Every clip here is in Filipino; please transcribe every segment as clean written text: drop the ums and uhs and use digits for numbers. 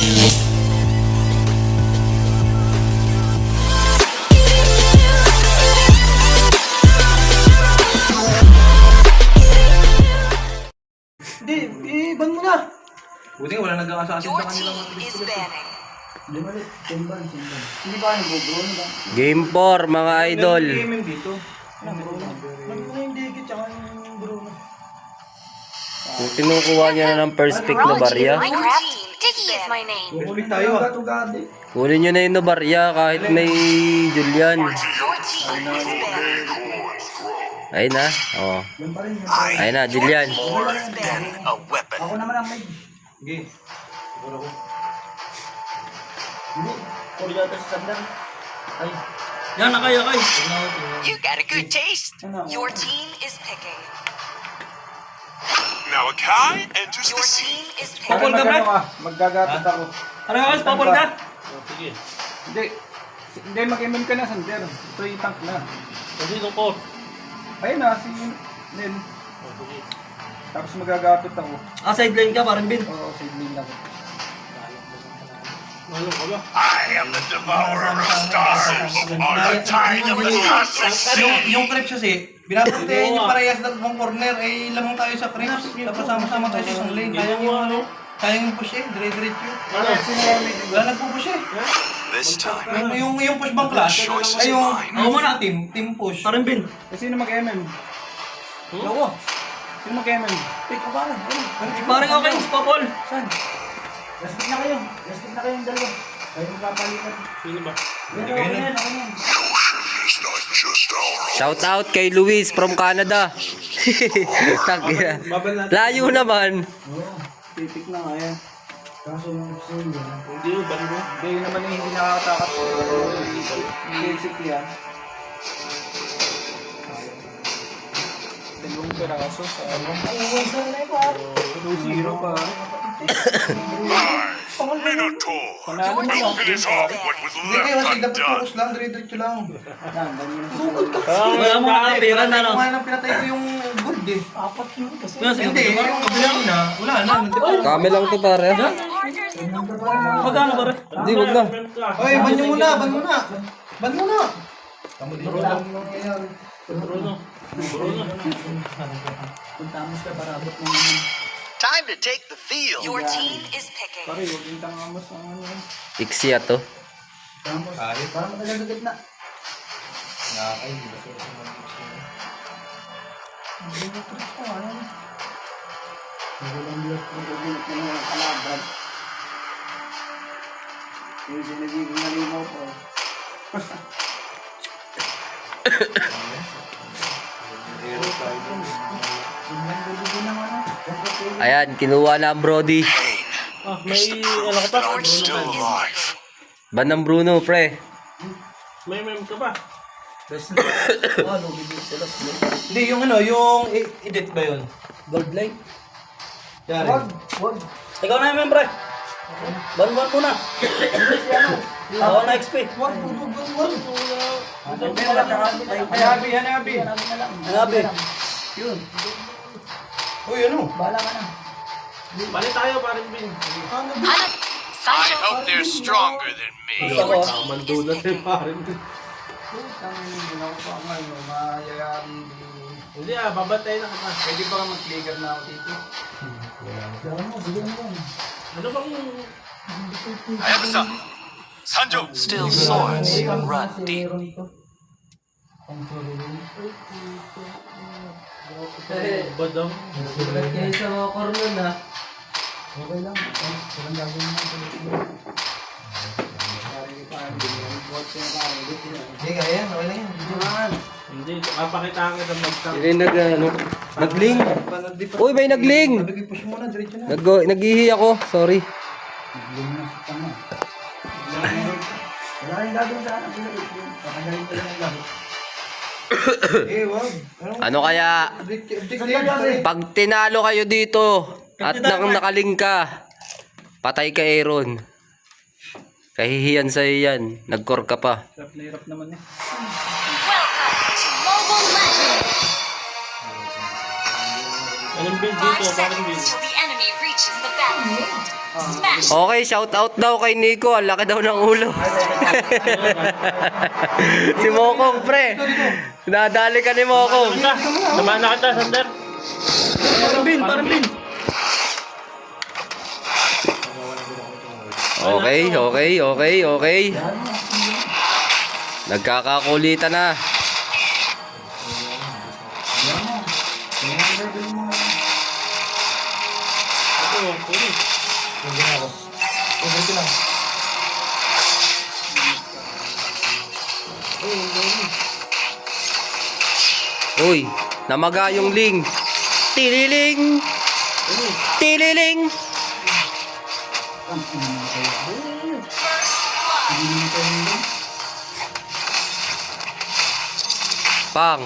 Hindi, i-ban mo na. Buti nga wala nag-assassin Your sa kanilang team mga is banning. Hindi ba? Simban. Hindi ba nag-bro na? Game 4 mga idol. Meron gaming dito. Ban mo na yung digit tsaka yung bro na. Kung kinukuha niya na ng first pick na barya, Minecraft, Dicky is my name. Kukulit tayo ah. kunin niyo na yung barya kahit may Julian. Your team is banning. Ayun na. Oh. Ayun na, Julian. Is banning. Ako naman ang may... Sige. Siguro ko. Hindi. Kuri yata sa sandal. Ay. Yan, nakaya kay. You got a good taste. Your team is picking. Now Akai enters Your the scene. team is Papol picking. ka ba? Magagatot ako. Ano ka, papol ka? Sige. Hindi, mag-MM ka na, Sander. Ito yung tank na. Kasi ito ko. Ayun na, si Nen. Tapos magagatot ako. Ah, sideline ka, parang bin. Oo, sideline ako. Ano ka ba? I am the devourer of stars, or the tide of the cosmic sea. Yung creeps kasi, binabantayan yung parehas ng corner, eh lamang tayo sa creeps. Tapos sama-sama tayo sa isang lane. Kaya yung ano, kaya yung push eh, dire-diretso. Ano? Wala nagpo-push eh. This time, Yung push bang clash, ay yung, ako muna, team push. Parang bin. Eh, sino mag-MM? Ako. Sino mag-MM? Pick ko parang. Parang okay, papol. Saan? Respect na kayo. Respect na kayong dalawa. Kayo magpapalitan. Sino ba? Okay na yan, okay na yan. it's not just our Shout out kay Luis from Canada. Tagina. Layo naman. Oo. Pick na nga yan. Kaso yung episode yan. Hindi mo, bali mo. Hindi naman yung hindi nakakatakot. Basic yan. Dalawang peraso sa ano. Zero pa. Minotaur. Panalo mo lang. Finish off what was Hindi kayo, left kasi dapat undone. focus lang, dire-diretso lang. Yan, ganyan. Wala mo nga pera na lang. Pinatay ko yung gold eh. Apat yun kasi. Hindi, yung kabilang na, wala na. Kami lang to pare. Magkano ba rin? Hindi, wag na. Oy, ban nyo muna, ban muna. Ban muna. Bruno. Puntamos ka para abot mo naman. Time to take the field. Your team is picking. Pare, huwag yung tangamos ang ano yan. Ixia to. Tangamos. Para matagal-dagat na. Hindi mo trip ko, ano? Magulang bilat ko, magulang na mga kalaban. Yung sinagiging nalimaw ko. Ayan, kinuha na ang Brody. Ah, may ano ka pa? But still alive. Ban ng Bruno, pre. May mem ka ba? Hindi, yung ano, yung edit ba yun? Gold line? Yari. Wag. Ikaw na yung membre. Ban-ban muna. Ako na XP. Wag. Hanabi. Hanabi. Yun. Uy, ano? Bahala ka na. Bali tayo, parang bin. I hope they're stronger than me. Gusto ko. Mandulat eh, parang bin. Putang ina ko pa ngayon. Mayayari. Hindi ah, babatay na kita. Pwede pa ka mag-trigger na ako dito. Sige mo. Ano bang... I have some. Sanjo. Still swords run deep. Badang. Kaya sa mga corner na. Okay lang. Walang gagawin mo. Hindi, kaya yan. Okay lang yan. Hindi, mapakitaan kita mag-tank. Sino nagling? Uy, may nagling. Sabi ko, push muna, diretso na. Naghihi ako, sorry. Wala kang gagawin sa anak. Pakagaling ko lang ang laro. Eh, wag. Ano kaya, Objective. pag tinalo kayo dito, at nakaling ka, patay ka Aaron. Kahihiyan sa'yo yan. Nag-core ka pa. Hirap na hirap naman eh. Welcome to Mobile Legends. Anong bin 5 dito? Parang bin. seconds till the enemy reaches the Okay, shout out daw kay Nico. Ang laki daw ng ulo. Si Mokong, pre. Nadali ka ni Mokong. Naman na kita, Sander. Parang bin. Okay. Nagkakakulitan na. Uy, namaga yung ling. Tililing. Tililing. Pang.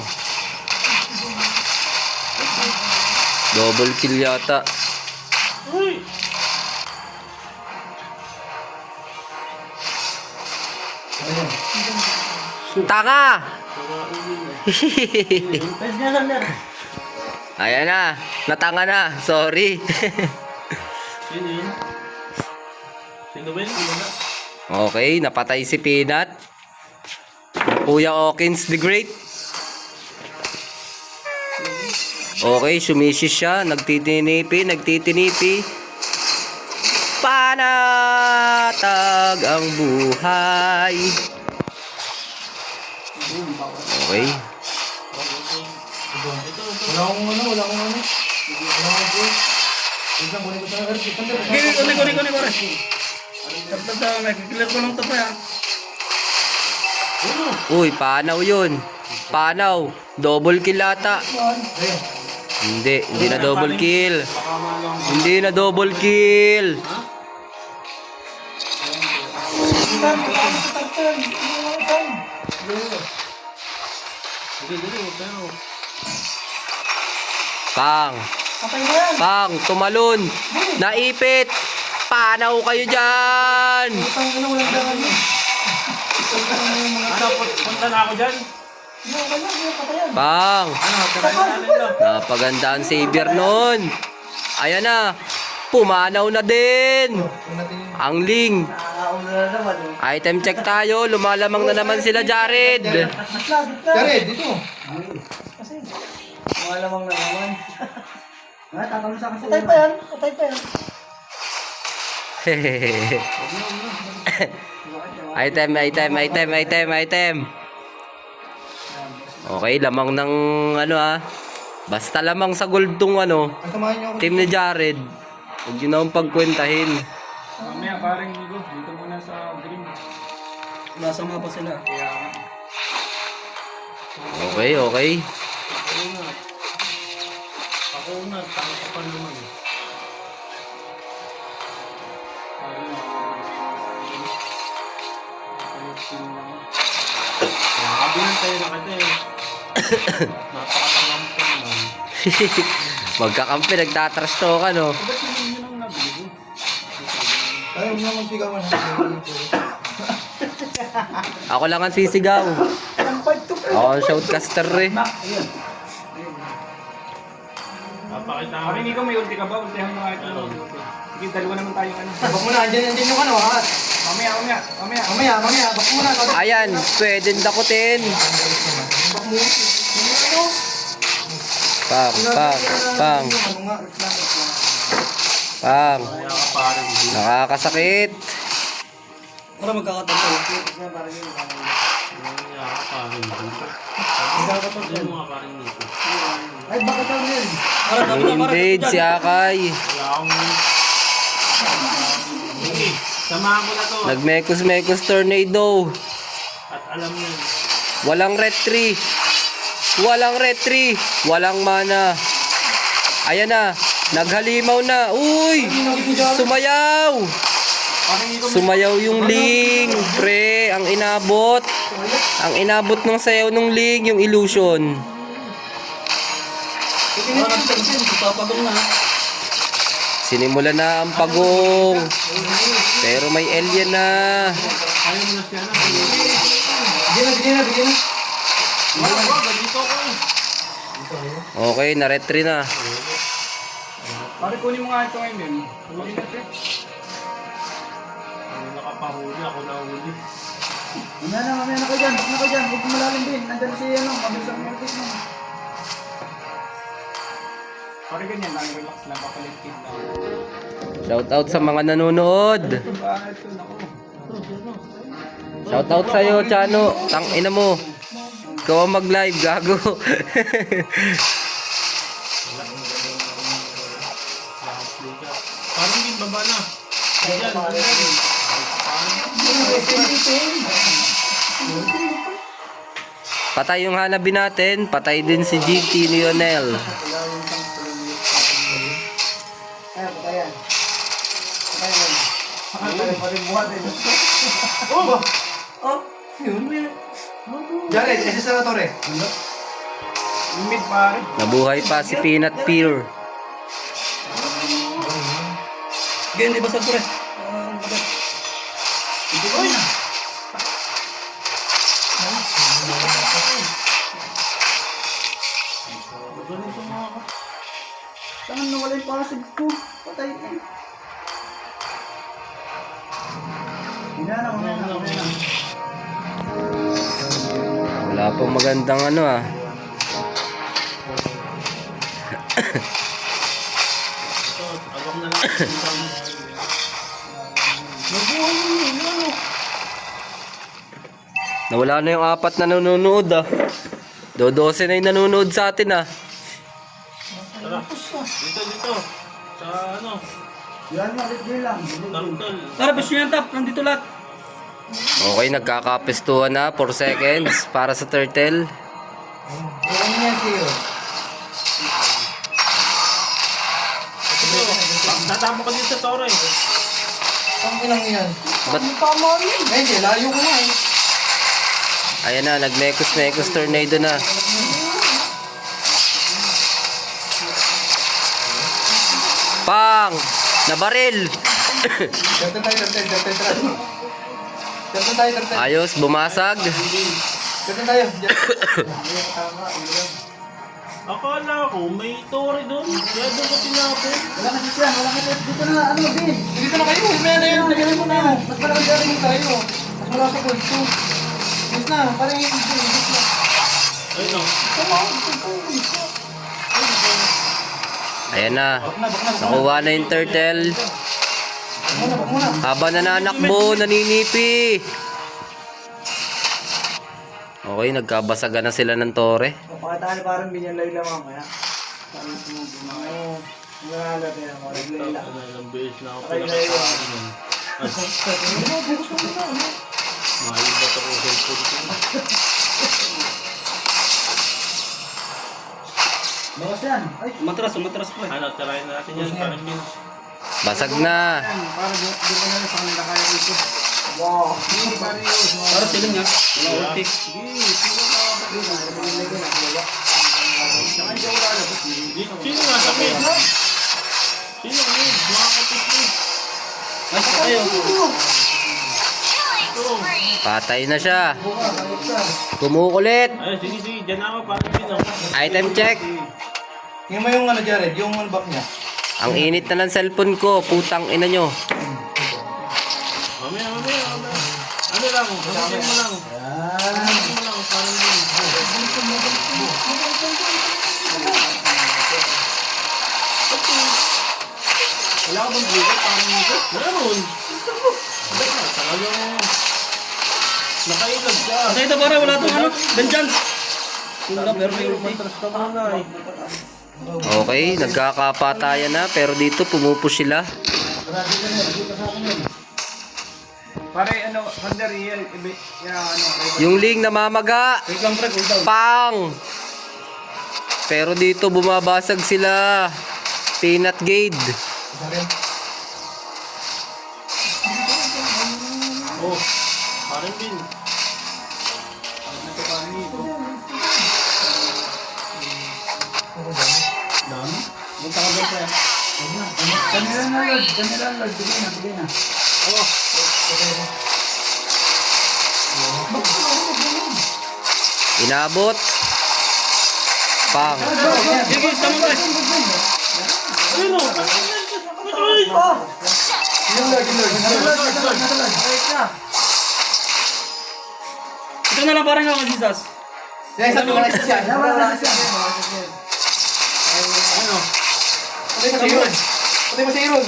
Double kill yata. Uy! Tanga. Pwede nga Sander. Ayan na, natanga na. Sorry. Sino yun? Sino ba yun? Sino na? Okay, napatay si Peanut. Kuya Hawkins the Great. Okay, sumisis siya. Nagtitinipi. Panatag ang buhay. Okay. Wala akong ano. Wala akong gold. Wait lang, kunin ko sa earth. Kunin. Tapos nag-clear ko lang ito pa. Uy, panaw yun. Panaw. Double kill ata. Hindi na double kill. Hindi na double kill. Pang, tumalon. Naipit. Panaw kayo dyan. Punta na ako dyan. Pang. Napagandaan savior nun. Ayan na. Pumanaw na din. Ang ling. Item check tayo. Lumalamang na naman sila, Jared. Jared, dito. Malamang na naman. Tatalo sa kasi. Patay pa yan. Item. Okay, lamang ng ano Basta lamang sa gold tong Kasamahin niyo ako. team ni Jared. Huwag yun akong pagkwentahin. Mamaya parang Nico, dito muna sa green. Nasama pa sila. Okay. Ako na, tangka pa naman. Nakabilang tayo na kita Napakatangang pa naman. Magkakampi, nagtatrash talk Ba't yun ang nabili ko? Ayaw mo naman sigawan. Ako lang ang sisigaw. Ako ang shoutcaster Napakita ko. Nico, may ulti ka ba? Ultihan mo kahit ano. Sige, dalawa naman tayo Bak mo na, andyan yung angat. Mamaya. Bak mo na. Ayan, pwedeng dakutin. Pang. Kaya ka parang Nakakasakit. Para magkakatagal. Kaya ka parang Hindi mo nga parang Nico. Ay, bakit daw yun? Invade si Akay. Wala akong... Sige, samahan mo na to. Nagmekos tornado. At alam mo yun. Walang retry. Walang mana. Ayan na. Naghalimaw na. Uy! Sumayaw yung ling. Pre, ang inabot ng sayaw ng ling, yung illusion. Papagong na. Sinimula na ang pagong. Pero may alien na. Ayaw mo na siya na. Bigyan na. Wag, dito ko. Okay, na-retry na. Pare, kunin mo nga ito ngayon, men. Huli na, pre. Nakapahuli ako na huli. Mamaya na kayo dyan. Huwag na kayo dyan. Huwag malalim din. Nandyan si ano. Mabilis ang mortis mo. Pare, ganyan lang. Relax lang. Papalitin lang. Shoutout sa mga nanonood. Ito ba? Ito, naku. Shoutout sa'yo, Chano. Tang ina mo. Ikaw ang mag-live, gago. Parang din baba na. Ayan, Patay yung hanabi natin. Patay din si GT Lionel. Ayan, patayan. Patayan. Patayan pa rin buhat eh. Jared, ese sa Torre. Limit, pare. Nabuhay pa si Peanut Pure. Ganyan, di ba sa Torre? Tangan na wala yung pasig ko. Patay ka. Hindi na, mamaya na. Wala pong magandang ano ah. Abang na lang. Nawala na yung 4 na nanonood ah. 12 na yung nanonood sa atin ah. Tara, dito. Sa ano, Yan na, ulit din lang. turtle. Tara, bes nyo yan, tap. Nandito lahat. Okay, nagkakapestuhan na 4 seconds para sa turtle. Yan yan, Tio. Tatama ka dito sa Torre. Ang ilang yan. Ba't, Eh, hindi, layo ko na eh. ayan na, nag-mekos tornado na. Pang! Nabaril! Gantan tayo. Ayos, bumasag. Gantan tayo. Akala ko may Torre doon. Kaya doon ko tinapon. Wala kasi siya, wala kasi. Dito na, ano, Bin? Dito na kayo, himaya na yun. Lagyan mo na. Mas malaki galing tayo. Mas wala sa pulso. Yes na, parang yung na. Ayun o. Ayan na. Nakuha na yung turtle. Habang nananakbo, naninipi. Okay, nagkabasagan na sila ng tore. Pakitaan parang binyan lang mamaya. Parang sumubo na kayo. Nangalat yan ako. Naglayla. Ilang beses na ako Okay, pinakasama. Maibat ako sa cellphone ko. Bawas yan. Ay, Matras po. Ano, tirahin natin yan. Parang min. Basag na. Para di ko na sa kanila kaya ito. wow. Para sila nga. Wala ulti. Sino nga sa min? Sino ang min? Mga kapit. Ay, sa kayo. Patay na siya. Kumukulit. Ay, sige. Diyan ako. Parang min ako. Item check. Tingnan mo yung ano, Jared, yung back niya. Ang init na ng cellphone ko. Putang ina nyo. Mamaya. Ano lang, sabihin mo lang. Sabihin mo lang, parang min. Wala ka bang bigat? Parang nito. Meron. Talagang nakailag siya. Kasi ito para wala itong ano. Vengeance. Wala, pero may ulti. Okay, nagkakapatayan na. Pero dito pumupush sila. Pare, ano, Thunder, ano, Yung Ling namamaga. wait lang, pre, cool down. Pang! Pero dito bumabasag sila. Peanut Gade. Oh, parang min. Punta ka doon, pre. Kanila na, Lord. Kanila, Lord. Bigay na. Inabot. Pang. Sige, sama, pre. Ayun o. Yung Lord, yung Lord. Nasa Lord. Ito na lang parang ako, Jesus. Yan, isa wala isa siya. Wala isa siya. Ano? Patay mo si Aaron. Patay mo si Aaron.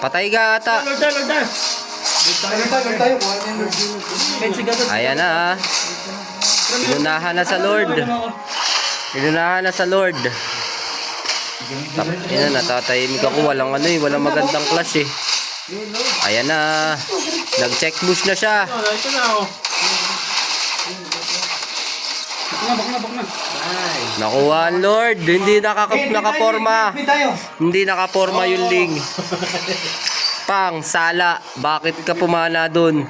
Patay ka ata. Lord tayo, Lord tayo. Lord tayo. Kuha na yung Lord. Bensi ka doon. Ayan na ah. Inunahan na sa Lord. Inunahan na sa Lord. Ayan na, natatahimik ako. Walang ano eh, walang magandang clash eh. Ayan na. Nag-check boost na siya. Ito na ako. Bak na. Nakuha ang Lord. Hindi nakaporma. Bin tayo. Hindi nakaporma yung Ling. Pang, sala. Bakit ka pumana dun?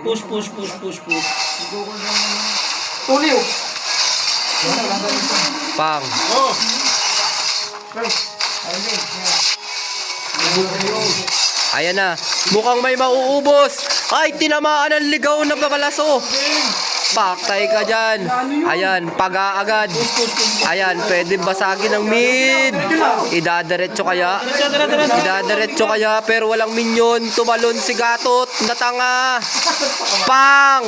Push. Tuliw. Pang. Ayan na. Mukhang may mauubos. Ay, tinamaan ang ligaw na babalaso. Paktay ka dyan. Ayan, pag-aagad. Ayan, pwede basagin ng mid. Idadiretso kaya. Idadiretso kaya, pero walang minyon. Tumalon si Gatot. Natanga. Pang!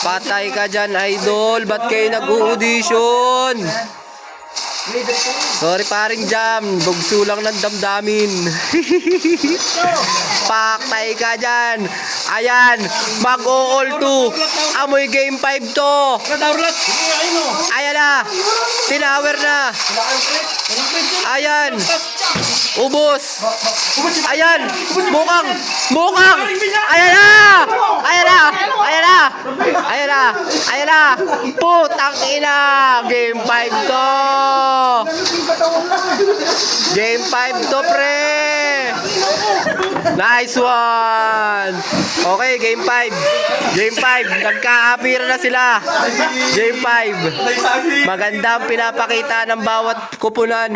Patay ka dyan, idol. Ba't kayo nag-audition? Sorry paring Jam, bugso lang ng damdamin. Paktay ka dyan. Ayan, mag-o-all 2. Amoy game 5 to. Ayan na, tinawer na. Ayan, ubos. Ayan, mukhang. Ayan na. Putang ina, game 5 to. Game 5 to, pre. Nice one. Okay, game 5. Game 5. Nagkaapira na sila. Game 5. Magandang pinapakita ng bawat kupunan.